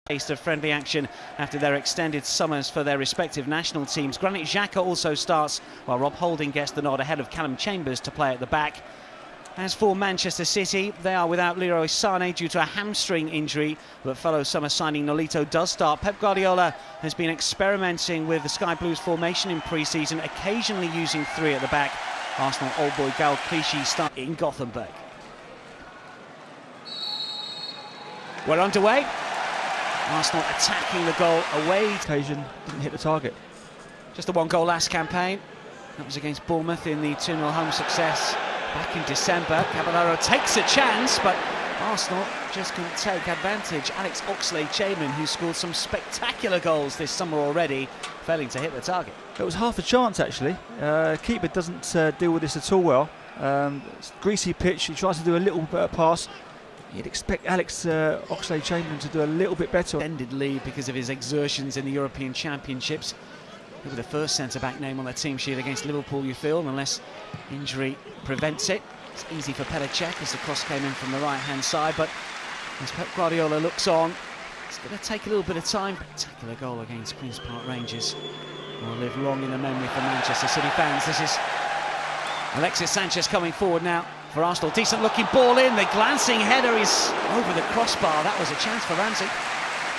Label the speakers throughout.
Speaker 1: Taste of friendly action after their extended summers for their respective national teams. Granit Xhaka also starts, while Rob Holding gets the nod ahead of Callum Chambers to play at the back. As for Manchester City, they are without Leroy Sané due to a hamstring injury, but fellow summer signing Nolito does start. Pep Guardiola has been experimenting with the Sky Blues formation in pre-season, occasionally using three at the back. Arsenal old boy Gaël Clichy start in Gothenburg. We're underway. Arsenal attacking the goal away.
Speaker 2: Occasion didn't hit the target.
Speaker 1: Just the one goal last campaign. That was against Bournemouth in the 2-0 home success back in December. Caballero takes a chance, but Arsenal just couldn't take advantage. Alex Oxlade-Chamberlain, who scored some spectacular goals this summer already, failing to hit the target.
Speaker 2: It was half a chance actually. Keeper doesn't deal with this at all well. It's a greasy pitch. He tries to do a little bit of pass. You'd expect Alex Oxlade-Chamberlain to do a little bit better.
Speaker 1: Extended lead because of his exertions in the European Championships. He'll be the first centre-back name on their team sheet against Liverpool, you feel, unless injury prevents it. It's easy for Petr Cech as the cross came in from the right-hand side, but as Pep Guardiola looks on, it's going to take a little bit of time. Spectacular goal against Queen's Park Rangers will live long in the memory for Manchester City fans. This is Alexis Sanchez coming forward now for Arsenal. Decent looking ball in, the glancing header is over the crossbar. That was a chance for Ramsey.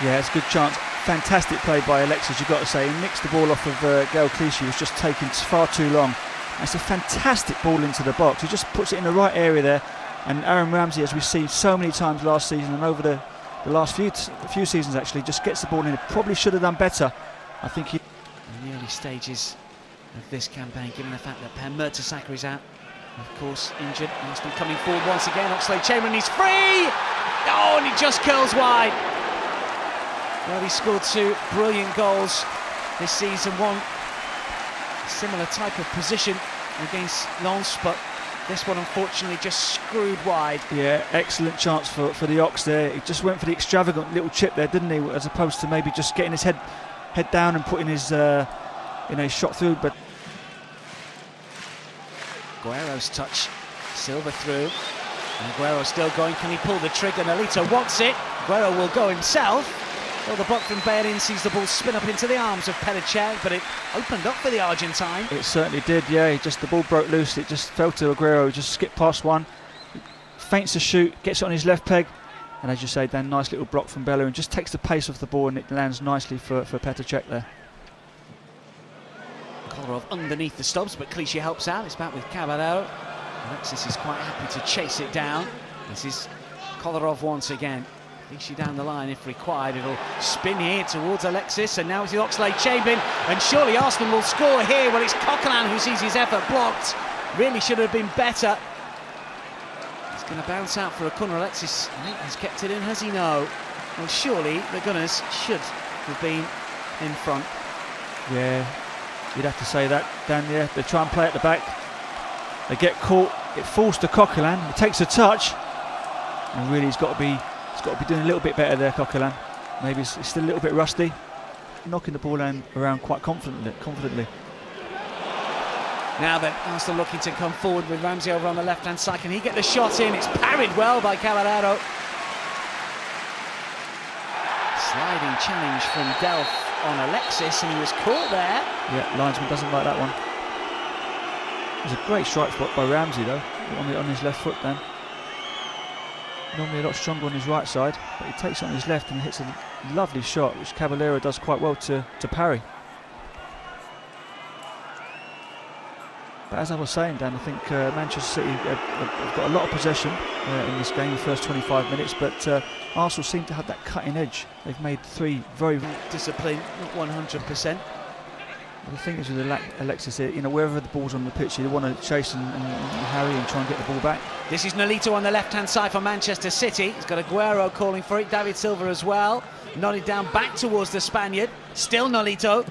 Speaker 2: Yeah, it's a good chance. Fantastic play by Alexis, you've got to say. He nicks the ball off of Gaël Clichy, who was just taking far too long. It's a fantastic ball into the box. He just puts it in the right area there. And Aaron Ramsey, as we've seen so many times last season and over the last few seasons actually, just gets the ball in. He probably should have done better. I think he...
Speaker 1: In the early stages of this campaign, given the fact that Per Mertesacker is out, of course, injured. Arsenal coming forward once again. Oxlade-Chamberlain, he's free! Oh, and he just curls wide. Well, he scored two brilliant goals this season. One similar type of position against Lens, but this one unfortunately just screwed wide.
Speaker 2: Yeah, excellent chance for the Ox there. He just went for the extravagant little chip there, didn't he? As opposed to maybe just getting his head down and putting his shot through. But
Speaker 1: Aguero's touch, Silva through. And Aguero still going. Can he pull the trigger? Nolito wants it. Aguero will go himself. Well, the block from Bellerin sees the ball spin up into the arms of Petr Cech, but it opened up for the Argentine.
Speaker 2: It certainly did, yeah. The ball broke loose. It just fell to Aguero. He just skipped past one, feints to shoot, gets it on his left peg, and as you say, Dan, nice little block from Bellerin. Just takes the pace off the ball and it lands nicely for Petr Cech there.
Speaker 1: Kolarov underneath the stubs, but Clichy helps out. It's back with Caballero. Alexis is quite happy to chase it down. This is Kolarov once again. Clichy down the line if required. It'll spin here towards Alexis, and now it's Oxlade-Chamberlain, and surely Arsenal will score here. Well, it's Coquelin who sees his effort blocked. Really should have been better. He's going to bounce out for a corner. Alexis, I think, has kept it in, has he? No. Well, surely the Gunners should have been in front.
Speaker 2: Yeah, you'd have to say that, Dan. Yeah, they try and play at the back. They get caught. It falls to Coquelin. He takes a touch, and really he's got to be doing a little bit better there, Coquelin. Maybe he's still a little bit rusty. Knocking the ball around quite confidently.
Speaker 1: Now that Arsenal looking to come forward with Ramsey over on the left-hand side. Can he get the shot in? It's parried well by Caballero. Sliding challenge from Delph on Alexis, and he was caught there.
Speaker 2: Yeah, linesman doesn't like that one. It was a great strike spot by Ramsey though, on his left foot then. Normally a lot stronger on his right side, but he takes it on his left and hits a lovely shot, which Caballero does quite well to parry. But as I was saying, Dan, I think Manchester City have got a lot of possession in this game, the first 25 minutes, but Arsenal seem to have that cutting edge. They've made three very...
Speaker 1: Discipline, not 100%.
Speaker 2: The thing is with Alexis here, wherever the ball's on the pitch, you want to chase and harry and try and get the ball back.
Speaker 1: This is Nolito on the left-hand side for Manchester City. He's got Aguero calling for it, David Silva as well. Nodded down back towards the Spaniard. Still Nolito.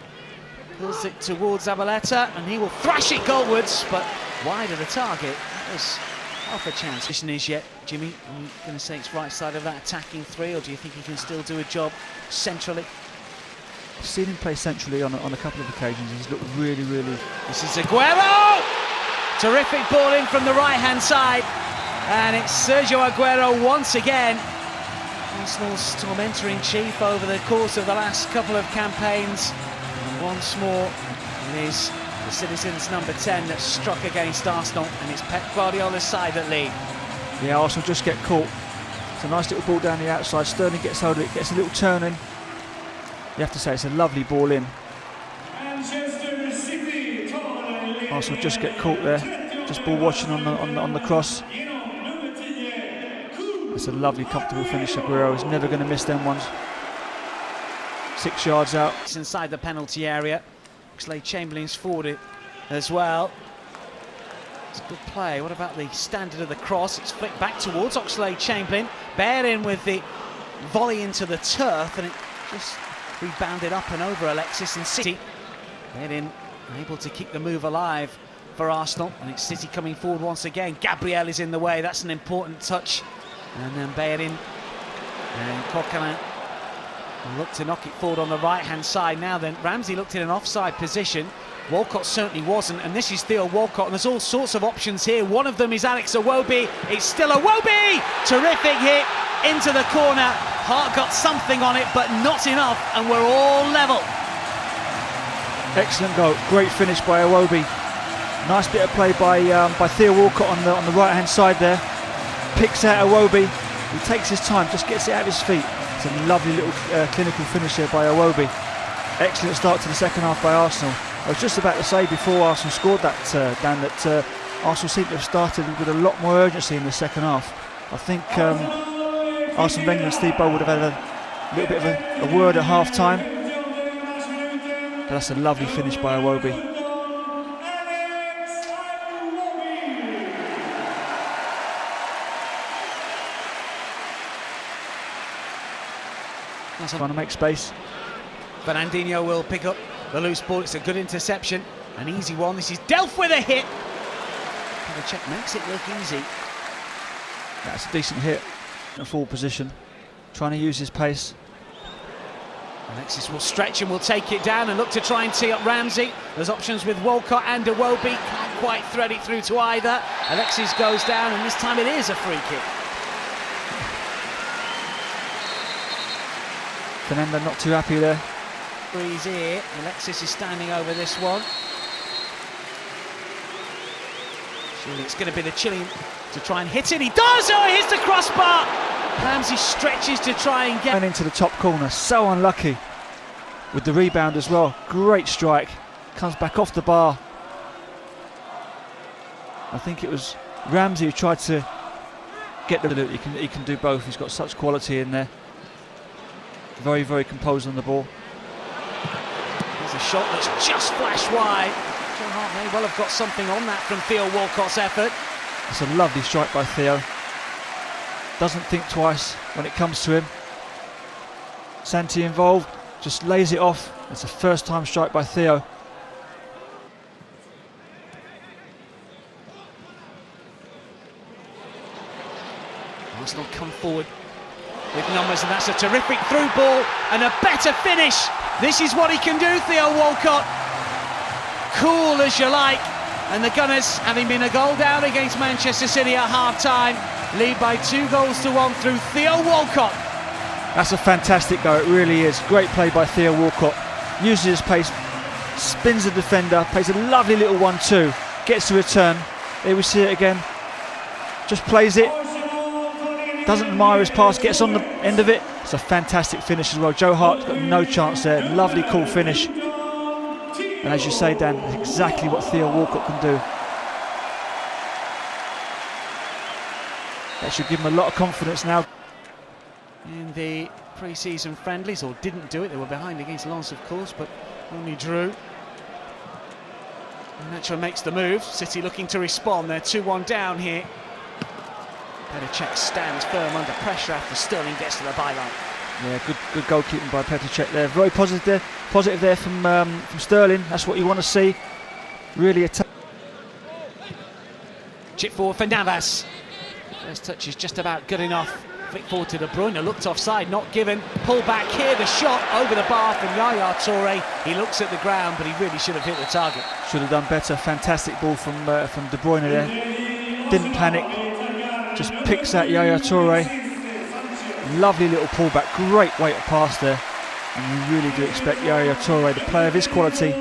Speaker 1: Pulls it towards Zabaleta, and he will thrash it goalwards, but wide of the target. That was half a chance. Position is yet, Jimmy, are you going to say it's right side of that attacking three, or do you think he can still do a job centrally?
Speaker 2: I've seen him play centrally on a couple of occasions. He's looked really...
Speaker 1: This is Aguero! Terrific ball in from the right-hand side. And it's Sergio Aguero once again. Arsenal's tormentor in chief over the course of the last couple of campaigns. And once more, it is the Citizens' number 10 that struck against Arsenal, and it's Pep Guardiola's side that lead.
Speaker 2: Yeah, Arsenal just get caught. It's a nice little ball down the outside. Sterling gets hold of it, gets a little turn in. You have to say it's a lovely ball in. Arsenal just get caught there. Just ball watching on the cross. It's a lovely, comfortable finish. Aguero is never going to miss them ones. 6 yards out.
Speaker 1: It's inside the penalty area. Oxlade-Chamberlain's forward it as well. It's a good play. What about the standard of the cross? It's flicked back towards Oxlade-Chamberlain. Bared in with the volley into the turf, and it just rebounded up and over Alexis, and City. Bared in, able to keep the move alive for Arsenal, and it's City coming forward once again. Gabriel is in the way. That's an important touch. And then Bellerin and Coquelin look to knock it forward on the right-hand side. Now then, Ramsey looked in an offside position. Walcott certainly wasn't, and this is Theo Walcott, and there's all sorts of options here. One of them is Alex Iwobi. It's still Iwobi! Terrific hit into the corner. Hart got something on it, but not enough, and we're all level.
Speaker 2: Excellent goal. Great finish by Iwobi. Nice bit of play by Theo Walcott on the right-hand side there. Picks out Iwobi. He takes his time, just gets it out of his feet. It's a lovely little clinical finish there by Iwobi. Excellent start to the second half by Arsenal. I was just about to say before Arsenal scored that, Dan, that Arsenal seemed to have started with a lot more urgency in the second half. I think Arsene Wenger and Steve Bold would have had a little bit of a word at half-time. But that's a lovely finish by Iwobi. Trying to make space.
Speaker 1: Fernandinho will pick up the loose ball. It's a good interception, an easy one. This is Delph with a hit. The check makes it look easy.
Speaker 2: That's a decent hit in a full position, trying to use his pace.
Speaker 1: Alexis will stretch and will take it down and look to try and tee up Ramsey. There's options with Walcott and Iwobi. Can't quite thread it through to either. Alexis goes down, and this time it is a free kick.
Speaker 2: Fernando not too happy there.
Speaker 1: Breeze here. Alexis is standing over this one. Surely it's going to be the Chilean to try and hit it. He does! Oh, he hits the crossbar! Ramsey stretches to try and get...
Speaker 2: And into the top corner. So unlucky with the rebound as well. Great strike. Comes back off the bar. I think it was Ramsey who tried to get the... He can do both. He's got such quality in there. Very, very composed on the ball.
Speaker 1: There's a shot that's just flashed wide. Joe Hart may well have got something on that from Theo Walcott's effort.
Speaker 2: It's a lovely strike by Theo. Doesn't think twice when it comes to him. Santi involved, just lays it off. It's a first-time strike by Theo.
Speaker 1: Arsenal come forward with numbers, and that's a terrific through ball and a better finish. This is what he can do, Theo Walcott. Cool as you like. And the Gunners, having been a goal down against Manchester City at half-time, lead by 2-1 through Theo Walcott.
Speaker 2: That's a fantastic goal, it really is. Great play by Theo Walcott. Uses his pace, spins the defender, plays a lovely little 1-2, gets the return. Here we see it again. Just plays it. Doesn't admire his pass, gets on the end of it. It's a fantastic finish as well. Joe Hart's got no chance there. Lovely, cool finish. And as you say, Dan, exactly what Theo Walcott can do. That should give him a lot of confidence now.
Speaker 1: In the pre-season friendlies, or didn't do it. They were behind against Lens, of course, but only drew. And Nacho makes the move. City looking to respond. They're 2-1 down here. Petr Cech stands firm under pressure after Sterling gets to the byline.
Speaker 2: Yeah, good goalkeeping by Petr Cech there. Very positive there from Sterling. That's what you want to see. Really attack.
Speaker 1: Chip forward for Navas. First touch is just about good enough. Flick forward to De Bruyne, looked offside, not given. Pull back here, the shot over the bar from Yaya Toure. He looks at the ground, but he really should have hit the target.
Speaker 2: Should have done better. Fantastic ball from De Bruyne there. Didn't panic. Just picks out Yaya Toure. Lovely little pullback, great weight of pass there. And you really do expect Yaya Toure, the player of his quality.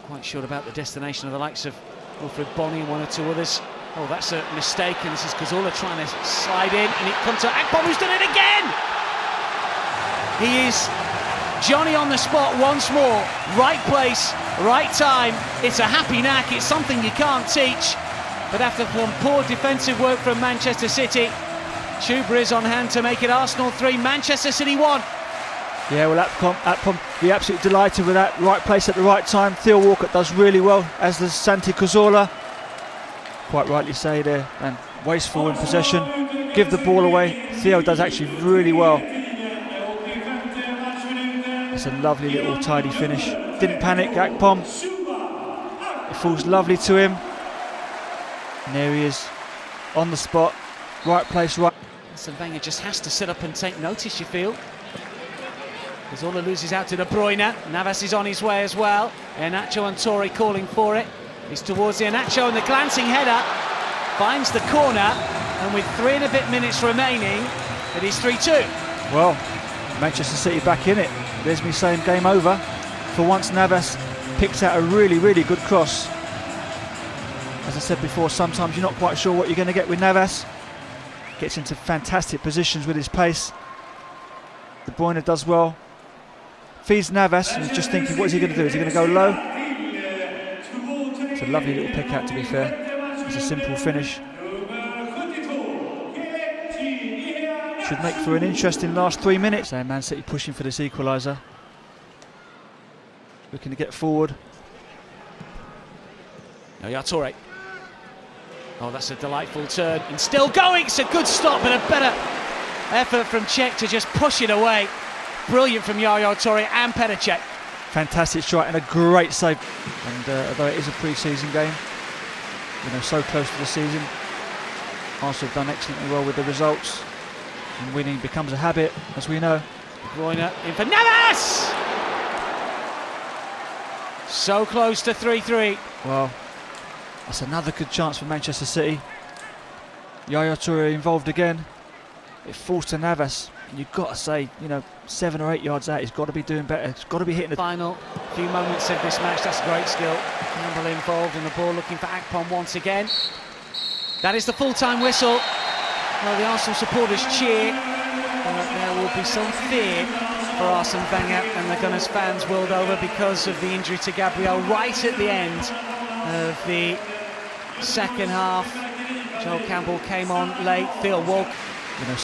Speaker 1: Quite sure about the destination of the likes of Wilfred Bonney and one or two others. Oh, that's a mistake, and this is Cazorla trying to slide in, and it comes to Akpom, who's done it again! He is Johnny on the spot once more. Right place, right time. It's a happy knack, it's something you can't teach. But after some poor defensive work from Manchester City, Chuba is on hand to make it Arsenal 3, Manchester City 1.
Speaker 2: Yeah, well, Akpom be absolutely delighted with that. Right place at the right time. Theo Walcott does really well, as does Santi Cazorla. Quite rightly say there, and wasteful in possession. Give the ball away. Theo does actually really well. It's a lovely little tidy finish. Didn't panic, Akpom. It falls lovely to him. And there he is, on the spot. Right place, right.
Speaker 1: Arsene Wenger just has to sit up and take notice, you feel. Cazorla loses out to De Bruyne. Navas is on his way as well. Iheanacho and Toure calling for it. He's towards Iheanacho, and the glancing header finds the corner. And with 3 and a bit minutes remaining, it is 3-2.
Speaker 2: Well, Manchester City back in it. There's me saying game over. For once, Navas picks out a really, really good cross. As I said before, sometimes you're not quite sure what you're going to get with Navas. Gets into fantastic positions with his pace. De Bruyne does well. Feeds Navas, and he's just thinking, what is he going to do? Is he going to go low? It's a lovely little pick out, to be fair. It's a simple finish. Should make for an interesting last 3 minutes. So Man City pushing for this equaliser. Looking to get forward.
Speaker 1: Yaya Toure. Oh, that's a delightful turn. And still going. It's a good stop, but a better effort from Cech to just push it away. Brilliant from Yaya Toure and Petr Cech.
Speaker 2: Fantastic strike and a great save. And although it is a pre-season game, you know, so close to the season, Arsenal have done excellently well with the results. And winning becomes a habit, as we know.
Speaker 1: De Bruyne in for Navas! So close to 3-3.
Speaker 2: Well, that's another good chance for Manchester City. Yaya Toure involved again. It falls to Navas. And you've got to say, you know, 7 or 8 yards out, he's got to be doing better. He's got to be hitting the
Speaker 1: final few moments of this match. That's great skill. Campbell involved in the ball, looking for Akpom once again. That is the full-time whistle. Well, the Arsenal supporters cheer. There will be some fear for Arsene Wenger and the Gunners fans world over because of the injury to Gabriel right at the end of the second half. Joel Campbell came on late. Theo Walcott,
Speaker 2: you know,